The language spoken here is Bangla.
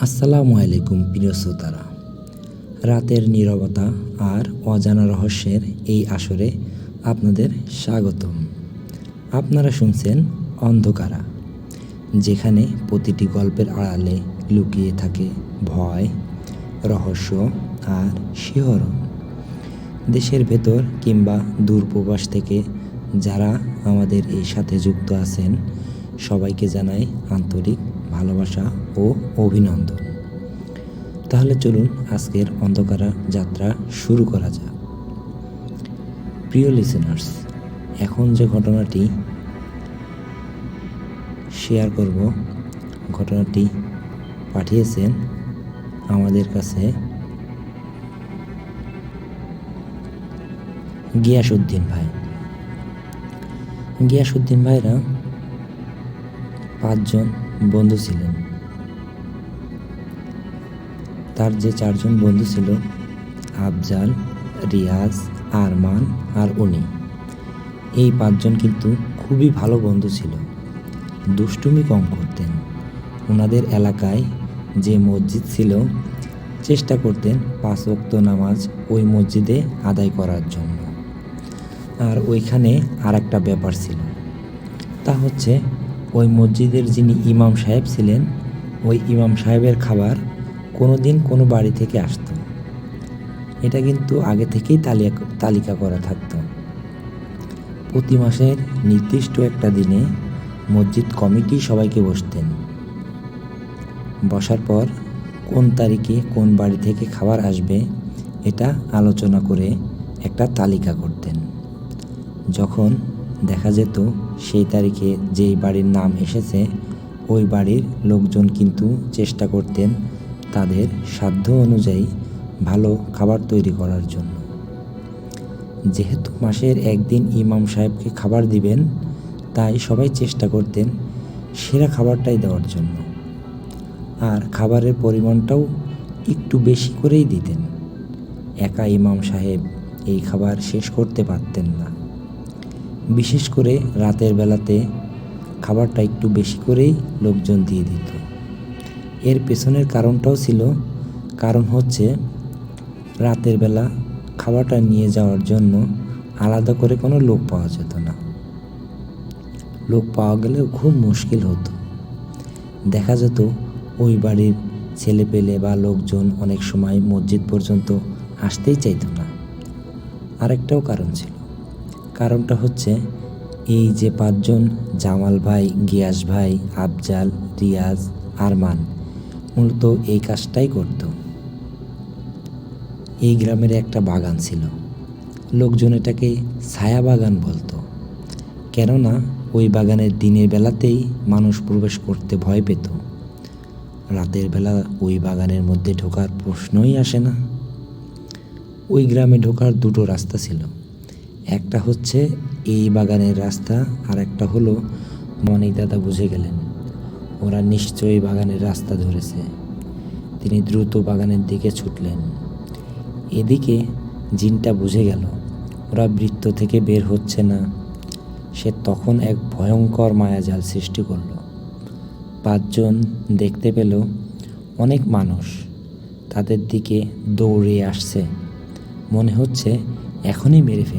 আসসালামু আলাইকুম প্রিয় শ্রোতারা। রাতের নীরবতা আর অজানা রহস্যের এই আসরে আপনাদের স্বাগতম। আপনারা শুনছেন অন্ধকারা, যেখানে প্রতিটি গল্পের আড়ালে লুকিয়ে থাকে ভয়, রহস্য আর শিহরণ। দেশের ভেতর কিংবা দূরপ্রবাস থেকে যারা আমাদের এই সাথে যুক্ত আছেন, সবাইকে জানাই আন্তরিক ভালোবাসা ও অভিনন্দন। তাহলে চলুন আজকের অন্ধকারা যাত্রা শুরু করা যাক। প্রিয় লিসেনার্স, এখন যে ঘটনাটি শেয়ার করব, ঘটনাটি পাঠিয়েছেন আমাদের কাছে গিয়াসউদ্দিন ভাই। গিয়াসউদ্দিন ভাইরা 5 জন বন্ধু ছিলেন। তার যে 4 জন বন্ধু ছিল, আফজাল, রিয়াজ, আরমান আর উনি, এই 5 জন কিন্তু খুবই ভালো বন্ধু ছিল। দুষ্টুমি কম করতেন। ওনাদের এলাকায় যে মসজিদ ছিল, চেষ্টা করতেন 5 ওয়াক্ত নামাজ ওই মসজিদে আদায় করার জন্য। আর ওইখানে আর একটা ব্যাপার ছিল, তা হচ্ছে ওই মসজিদের যিনি ইমাম সাহেব ছিলেন, ওই ইমাম সাহেবের খাবার কোনো দিন কোনো বাড়ি থেকে আসতো। এটা কিন্তু আগে থেকেই তালিকা করা থাকতো। প্রতি মাসের নির্দিষ্ট একটা দিনে মসজিদ কমিটি সবাইকে বসতেন। বসার পর কোন তারিখে কোন বাড়ি থেকে খাবার আসবে এটা আলোচনা করে একটা তালিকা করতেন। যখন দেখা যেত সেই তারিখে যেই বাড়ির নাম এসেছে, ওই বাড়ির লোকজন কিন্তু চেষ্টা করতেন তাদের সাধ্য অনুযায়ী ভালো খাবার তৈরি করার জন্য। যেহেতু মাসের একদিন ইমাম সাহেবকে খাবার দিবেন, তাই সবাই চেষ্টা করতেন সেরা খাবারটাই দেওয়ার জন্য। আর খাবারের পরিমাণটাও একটু বেশি করেই দিতেন। একা ইমাম সাহেব এই খাবার শেষ করতে পারতেন না। বিশেষ করে রাতের বেলাতে খাবারটা একটু বেশি করেই লোকজন দিয়ে দিত। এর পেছনের কারণটাও ছিল, কারণ হচ্ছে রাতের বেলা খাবারটা নিয়ে যাওয়ার জন্য আলাদা করে কোনো লোক পাওয়া যেত না। লোক পাওয়া গেলেও খুব মুশকিল হতো। দেখা যেত ওই বাড়ির ছেলেপেলে বা লোকজন অনেক সময় মসজিদ পর্যন্ত আসতেই চাইতো না। আরেকটাও কারণ ছিল, কারণটা হচ্ছে এই যে 5 জন, জামাল ভাই, গিয়াস ভাই, আফজাল, রিয়াজ, আরমান, মূলত এই কাজটাই করত। এই গ্রামের একটা বাগান ছিল, লোকজন এটাকে ছায়া বাগান বলতো। কেননা ওই বাগানের দিনের বেলাতেই মানুষ প্রবেশ করতে ভয় পেত। রাতের বেলা ওই বাগানের মধ্যে ঢোকার প্রশ্নই আসে না। ওই গ্রামে ঢোকার 2টো রাস্তা ছিল। একটা হচ্ছে এই বাগানের রাস্তা, আর একটা হলো মনিক দাদা বুঝে গেলেন ওরা নিশ্চয়ই বাগানের রাস্তা ধরেছে। তিনি দ্রুত বাগানের দিকে ছুটলেন। এদিকে জিনটা বুঝে গেল ওরা বৃত্ত থেকে বের হচ্ছে না। সে তখন এক ভয়ঙ্কর মায়াজাল সৃষ্টি করল। 5 জন দেখতে পেল অনেক মানুষ তাদের দিকে দৌড়ে আসছে। মনে হচ্ছে এখনই মেরে ফেলবে।